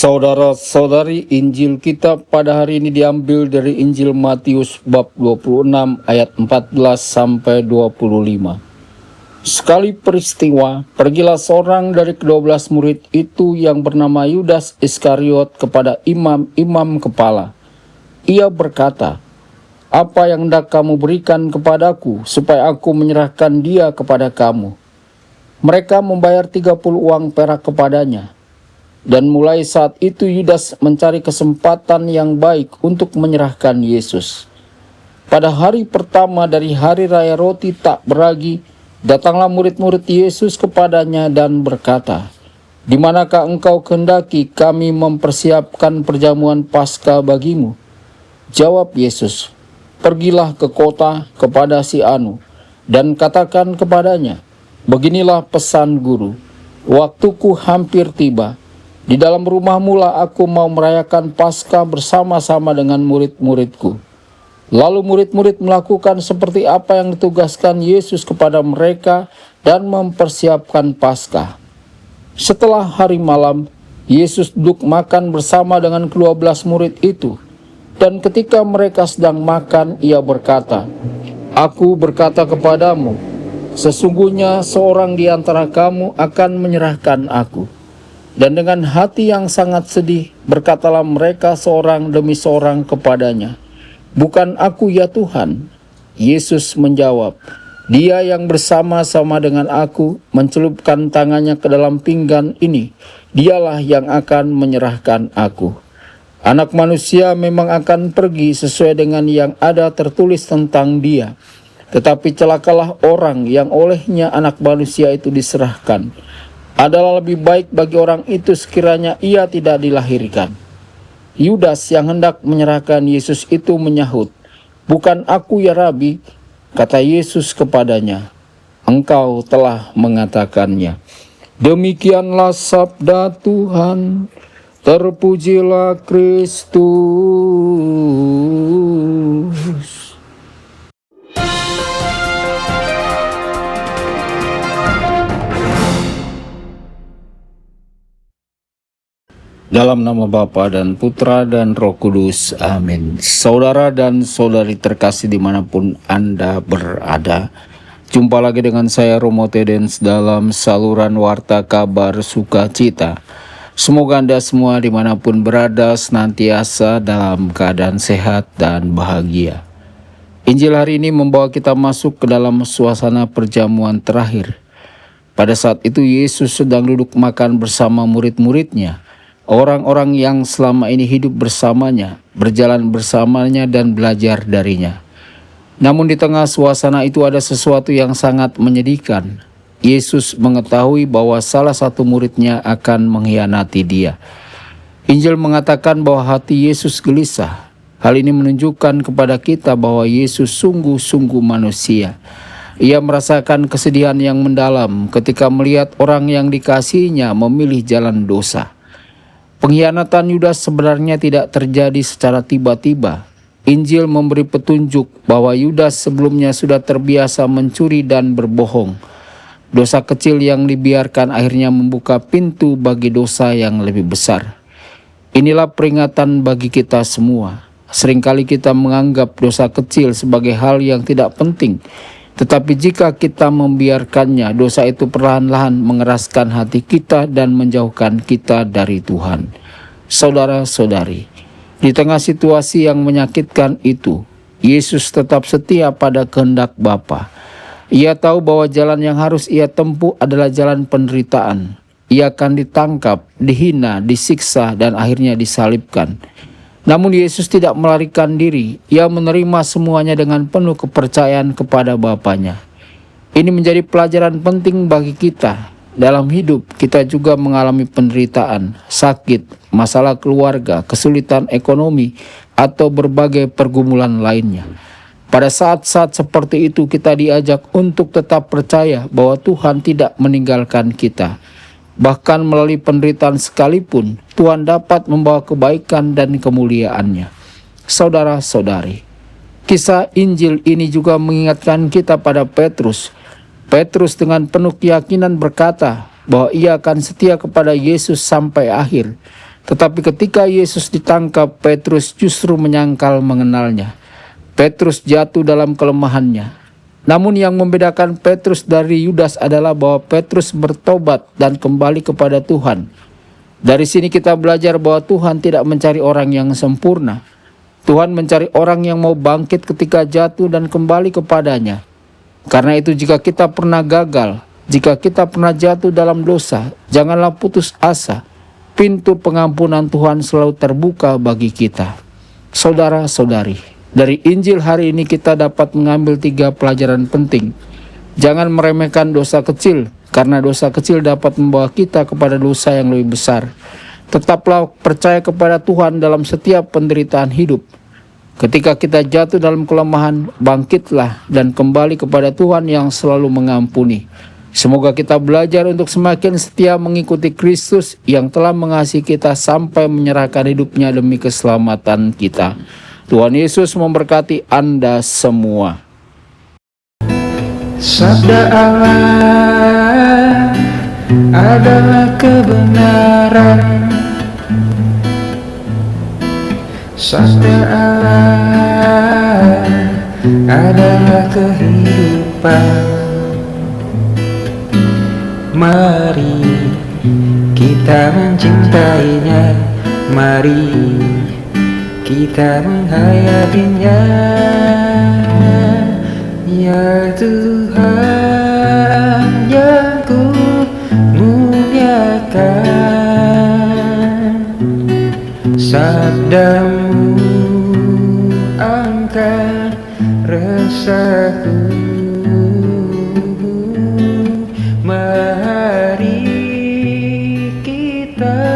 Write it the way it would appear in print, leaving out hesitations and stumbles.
Saudara-saudari, Injil kita pada hari ini diambil dari Injil Matius bab 26 ayat 14 sampai 25. Sekali peristiwa, pergilah seorang dari ke-12 murid itu yang bernama Yudas Iskariot kepada imam-imam kepala. Ia berkata, "Apa yang hendak kamu berikan kepadaku supaya aku menyerahkan dia kepada kamu?" Mereka membayar 30 uang perak kepadanya. Dan mulai saat itu Yudas mencari kesempatan yang baik untuk menyerahkan Yesus. Pada hari pertama dari hari raya roti tak beragi, datanglah murid-murid Yesus kepadanya dan berkata, "Di manakah engkau kehendaki kami mempersiapkan perjamuan Paskah bagimu?" Jawab Yesus, "Pergilah ke kota kepada si Anu, dan katakan kepadanya, beginilah pesan guru, waktuku hampir tiba. Di dalam rumahmu lah aku mau merayakan Paskah bersama-sama dengan murid-muridku." Lalu murid-murid melakukan seperti apa yang ditugaskan Yesus kepada mereka dan mempersiapkan Paskah. Setelah hari malam, Yesus duduk makan bersama dengan ke-12 murid itu. Dan ketika mereka sedang makan, ia berkata, "Aku berkata kepadamu, sesungguhnya seorang di antara kamu akan menyerahkan aku." Dan dengan hati yang sangat sedih, berkatalah mereka seorang demi seorang kepadanya, "Bukan aku ya Tuhan?" Yesus menjawab, "Dia yang bersama-sama dengan aku mencelupkan tangannya ke dalam pinggan ini, dialah yang akan menyerahkan aku. Anak manusia memang akan pergi sesuai dengan yang ada tertulis tentang dia. Tetapi celakalah orang yang olehnya anak manusia itu diserahkan. Adalah lebih baik bagi orang itu sekiranya ia tidak dilahirkan." Yudas yang hendak menyerahkan Yesus itu menyahut, "Bukan aku ya Rabi?" Kata Yesus kepadanya, "Engkau telah mengatakannya." Demikianlah sabda Tuhan. Terpujilah Kristus. Dalam nama Bapa dan Putra dan Roh Kudus, amin. Saudara dan saudari terkasih dimanapun Anda berada, jumpa lagi dengan saya Romo Tedens dalam saluran Warta Kabar Sukacita. Semoga Anda semua dimanapun berada senantiasa dalam keadaan sehat dan bahagia. Injil hari ini membawa kita masuk ke dalam suasana perjamuan terakhir. Pada saat itu Yesus sedang duduk makan bersama murid-muridnya. Orang-orang yang selama ini hidup bersamanya, berjalan bersamanya dan belajar darinya. Namun di tengah suasana itu ada sesuatu yang sangat menyedihkan. Yesus mengetahui bahwa salah satu muridnya akan mengkhianati dia. Injil mengatakan bahwa hati Yesus gelisah. Hal ini menunjukkan kepada kita bahwa Yesus sungguh-sungguh manusia. Ia merasakan kesedihan yang mendalam ketika melihat orang yang dikasihinya memilih jalan dosa. Pengkhianatan Yudas sebenarnya tidak terjadi secara tiba-tiba. Injil memberi petunjuk bahwa Yudas sebelumnya sudah terbiasa mencuri dan berbohong. Dosa kecil yang dibiarkan akhirnya membuka pintu bagi dosa yang lebih besar. Inilah peringatan bagi kita semua. Seringkali kita menganggap dosa kecil sebagai hal yang tidak penting. Tetapi jika kita membiarkannya, dosa itu perlahan-lahan mengeraskan hati kita dan menjauhkan kita dari Tuhan. Saudara-saudari, di tengah situasi yang menyakitkan itu, Yesus tetap setia pada kehendak Bapa. Ia tahu bahwa jalan yang harus ia tempuh adalah jalan penderitaan. Ia akan ditangkap, dihina, disiksa, dan akhirnya disalibkan. Namun Yesus tidak melarikan diri. Ia menerima semuanya dengan penuh kepercayaan kepada Bapanya. Ini menjadi pelajaran penting bagi kita. Dalam hidup kita juga mengalami penderitaan, sakit, masalah keluarga, kesulitan ekonomi, atau berbagai pergumulan lainnya. Pada saat-saat seperti itu kita diajak untuk tetap percaya bahwa Tuhan tidak meninggalkan kita. Bahkan melalui penderitaan sekalipun, Tuhan dapat membawa kebaikan dan kemuliaan-Nya. Saudara-saudari, kisah Injil ini juga mengingatkan kita pada Petrus. Petrus dengan penuh keyakinan berkata bahwa ia akan setia kepada Yesus sampai akhir. Tetapi ketika Yesus ditangkap, Petrus justru menyangkal mengenalnya. Petrus jatuh dalam kelemahannya. Namun yang membedakan Petrus dari Yudas adalah bahwa Petrus bertobat dan kembali kepada Tuhan. Dari sini kita belajar bahwa Tuhan tidak mencari orang yang sempurna. Tuhan mencari orang yang mau bangkit ketika jatuh dan kembali kepadanya. Karena itu jika kita pernah gagal, jika kita pernah jatuh dalam dosa, janganlah putus asa. Pintu pengampunan Tuhan selalu terbuka bagi kita. Saudara-saudari, dari Injil hari ini kita dapat mengambil 3 pelajaran penting. Jangan meremehkan dosa kecil, karena dosa kecil dapat membawa kita kepada dosa yang lebih besar. Tetaplah percaya kepada Tuhan dalam setiap penderitaan hidup. Ketika kita jatuh dalam kelemahan, bangkitlah dan kembali kepada Tuhan yang selalu mengampuni. Semoga kita belajar untuk semakin setia mengikuti Kristus yang telah mengasihi kita sampai menyerahkan hidupnya demi keselamatan kita. Tuhan Yesus memberkati Anda semua. Sabda Allah adalah kebenaran. Sabda Allah adalah kehidupan. Mari kita mencintainya, mari kita menghayatinya. Ya Tuhan yang ku muliakan, sabdamu angkat resahku. Mari kita